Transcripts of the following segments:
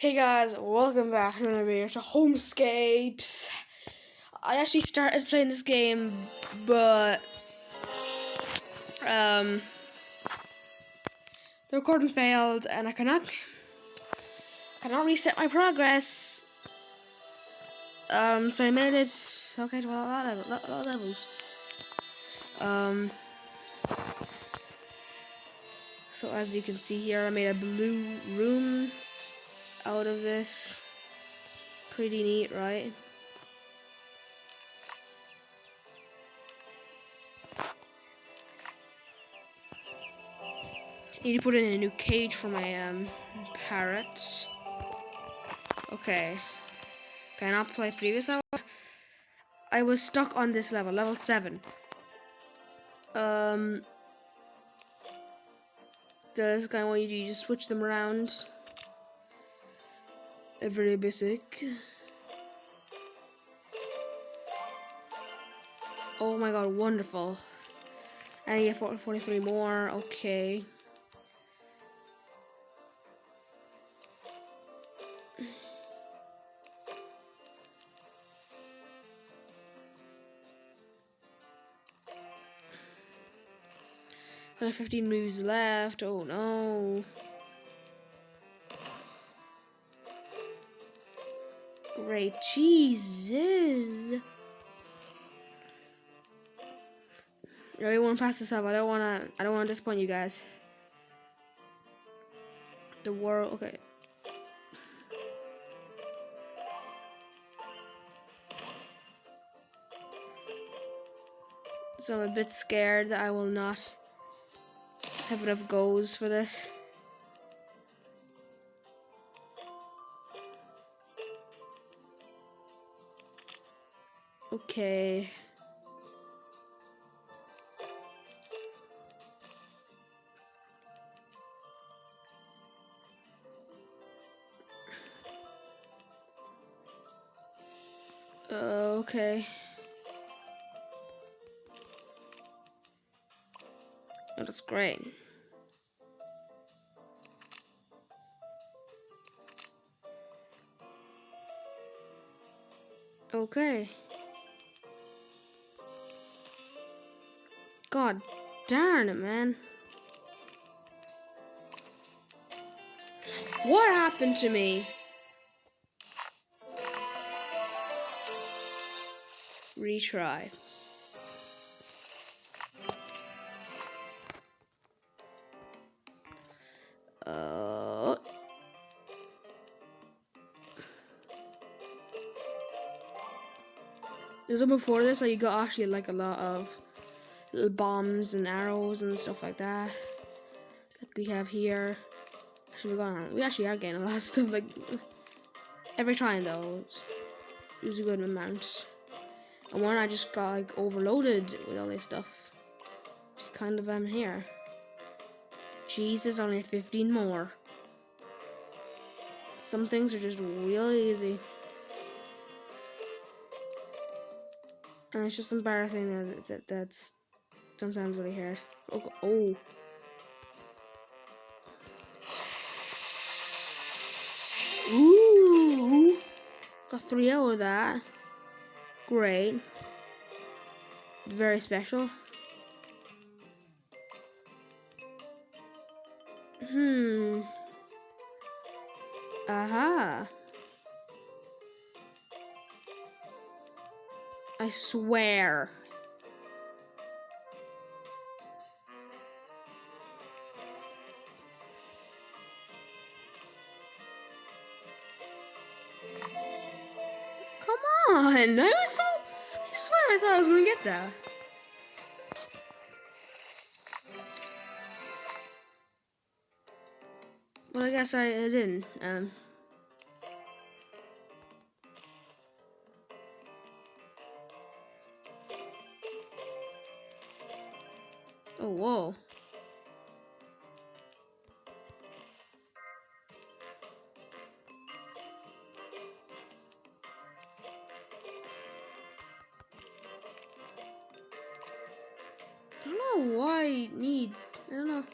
Hey guys, welcome back to another video to HomeScapes. I actually started playing this game, but the recording failed, and I cannot reset my progress. So I made it okay to a lot of levels. So as you can see here, I made a blue room out of this. Pretty neat, right? Need to put in a new cage for my parrots. Okay. Cannot play previous level. I was stuck on this level 7. Does guy want you to just switch them around? Very basic. Oh my god, wonderful. I need 43 more, okay. I have 15 moves left, oh no. Great, Jesus. I really want to pass this up. I don't wanna disappoint you guys. The world, okay. So I'm a bit scared that I will not have enough goals for this. Okay. Okay. Oh, that's great. Okay. God darn it, man. What happened to me? Retry. There's one before this, like you got actually like a lot of little bombs and arrows and stuff like that. Like we have here. Actually, we actually are getting a lot of stuff. Like every time though, it was a good amount. And one I just got like overloaded with all this stuff. Kind of here. Jesus, only 15 more. Some things are just really easy. And it's just embarrassing that's sometimes really hard. Oh. Ooh. Got 3 out of that. Great. Very special. Aha. I swear. Come on. I swear I thought I was gonna get that. But I guess I didn't. Oh, whoa. I don't know why I don't know.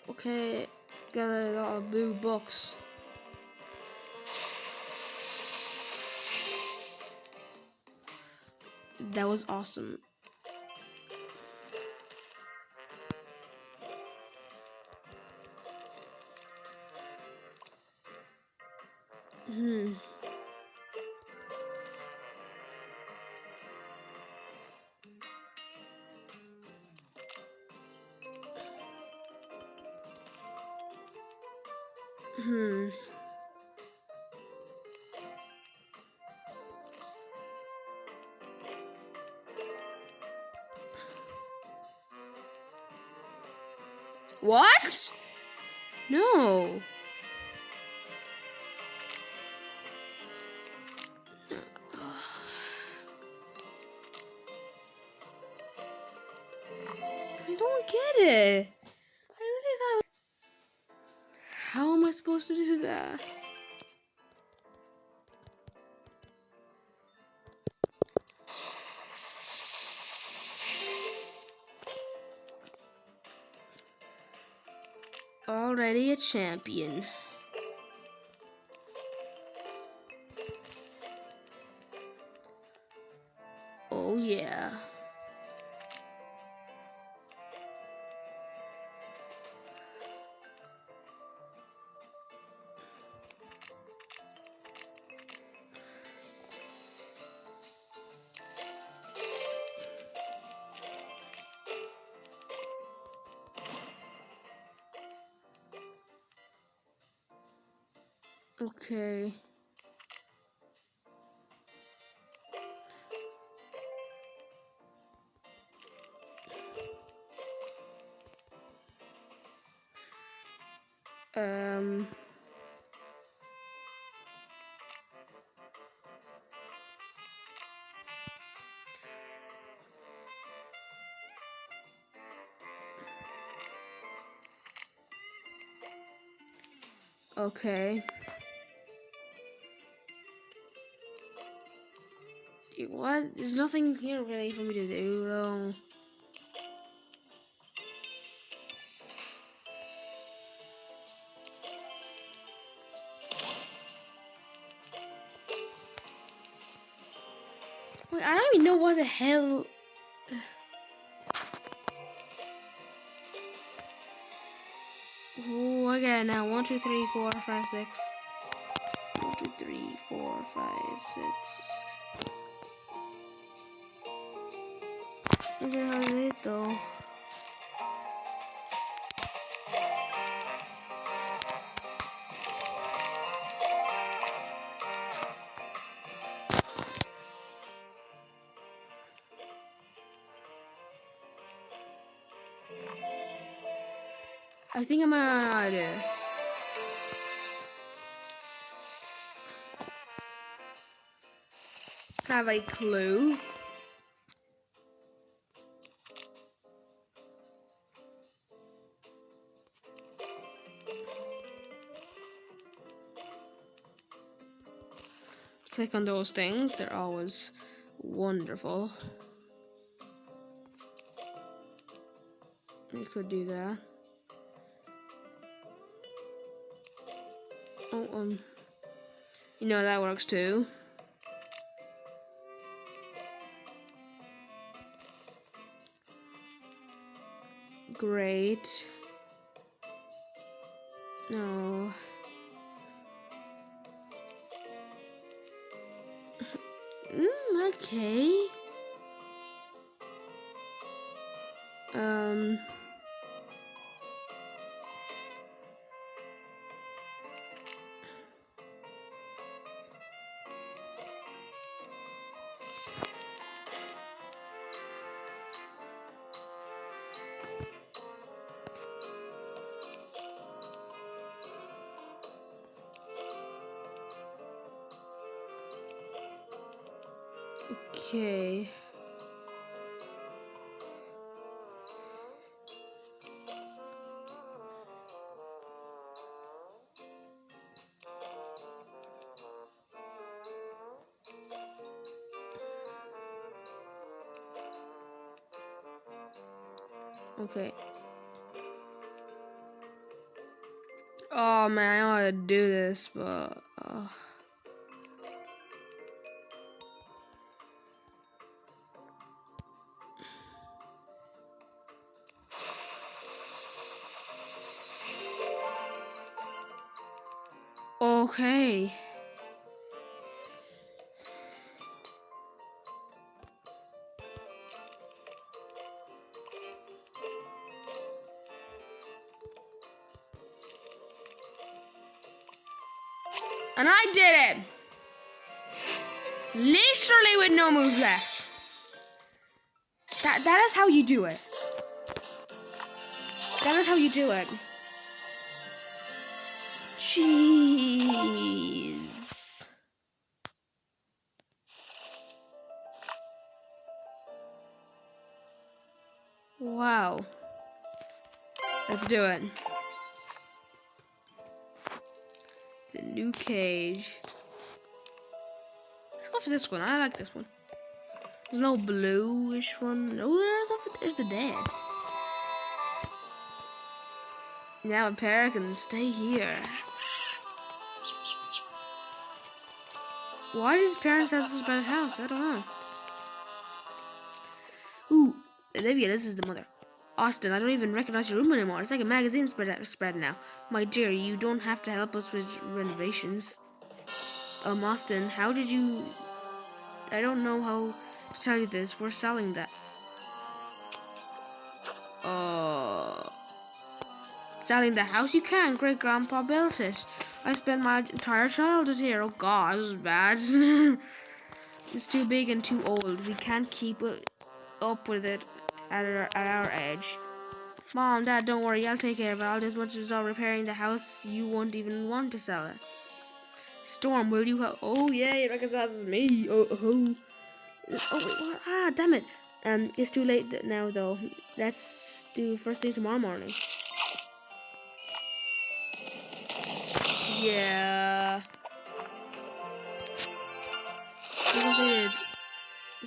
Okay, got a lot of blue books. That was awesome. Hmm. Hmm. What? No. I don't get it. I really thought. How am I supposed to do that? Already a champion. Oh yeah. Okay. Um. Okay. What? There's nothing here really for me to do though. Wait, I don't even know what the hell. Oh, I got it now. 1, 2, 3, 4, 5, 6. 1, 2, 3, 4, 5, 6. Okay, how did it though? I think I'm out of this. Have a clue. Click on those things. They're always wonderful. We could do that. Oh, you know that works too. Great. No. Okay. Um. Okay. Okay. Oh man, I know how to do this, but okay. And I did it! Literally with no moves left. That is how you do it. That is how you do it. Jeez. Wow. Let's do it. The new cage. Let's go for this one. I like this one. There's no bluish one. Oh, there's the dead. Now a pair can stay here. Why does his parents have such a bad house? I don't know. Ooh, Olivia, this is the mother. Austin, I don't even recognize your room anymore. It's like a magazine spread now. My dear, you don't have to help us with renovations. Austin, how did you... I don't know how to tell you this. We're selling that. Selling the house? You can't. Great Grandpa built it. I spent my entire childhood here. Oh God, this is bad. It's too big and too old. We can't keep it up with it at our age. Mom, Dad, don't worry. I'll take care of it. I'll do as much as all repairing the house. You won't even want to sell it. Storm, will you help? Oh yeah, it recognizes me. Oh, wait, what? Ah, damn it. It's too late now though. Let's do first thing tomorrow morning. Yeah. We completed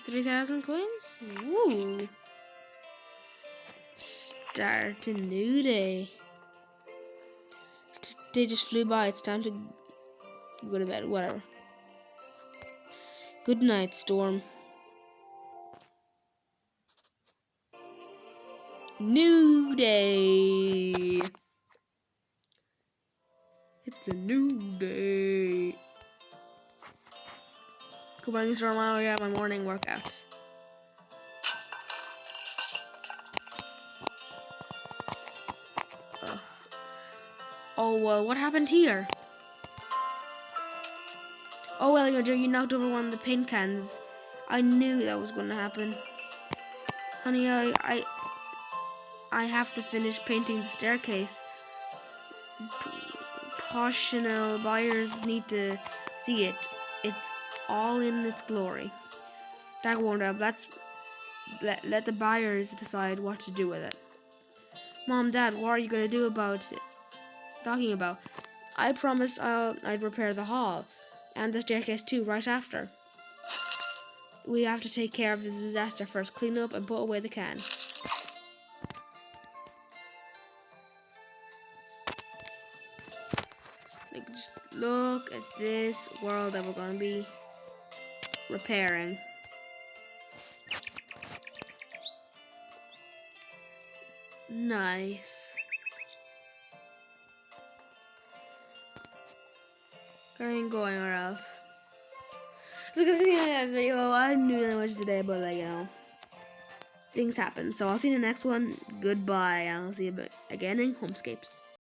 3,000 coins. Woo. Start a new day. They just flew by. It's time to go to bed. Whatever. Good night, Storm. New day. It's a new day. Good morning, Storm. I got my morning workouts. Ugh. Oh well, what happened here? Oh well, you knocked over one of the paint cans. I knew that was going to happen. Honey, I have to finish painting the staircase. Professional buyers need to see it. It's all in its glory. That won't help. Let the buyers decide what to do with it. Mom, Dad, what are you gonna do about it? Talking about? I promised I'd repair the hall and the staircase too right after. We have to take care of this disaster first. Clean up and put away the can. Like, just look at this world that we're gonna be repairing. Nice. Can't go anywhere else. So guys, in this video, I didn't do that much today, but like, you know, things happen. So I'll see you in the next one. Goodbye, and I'll see you again in HomeScapes.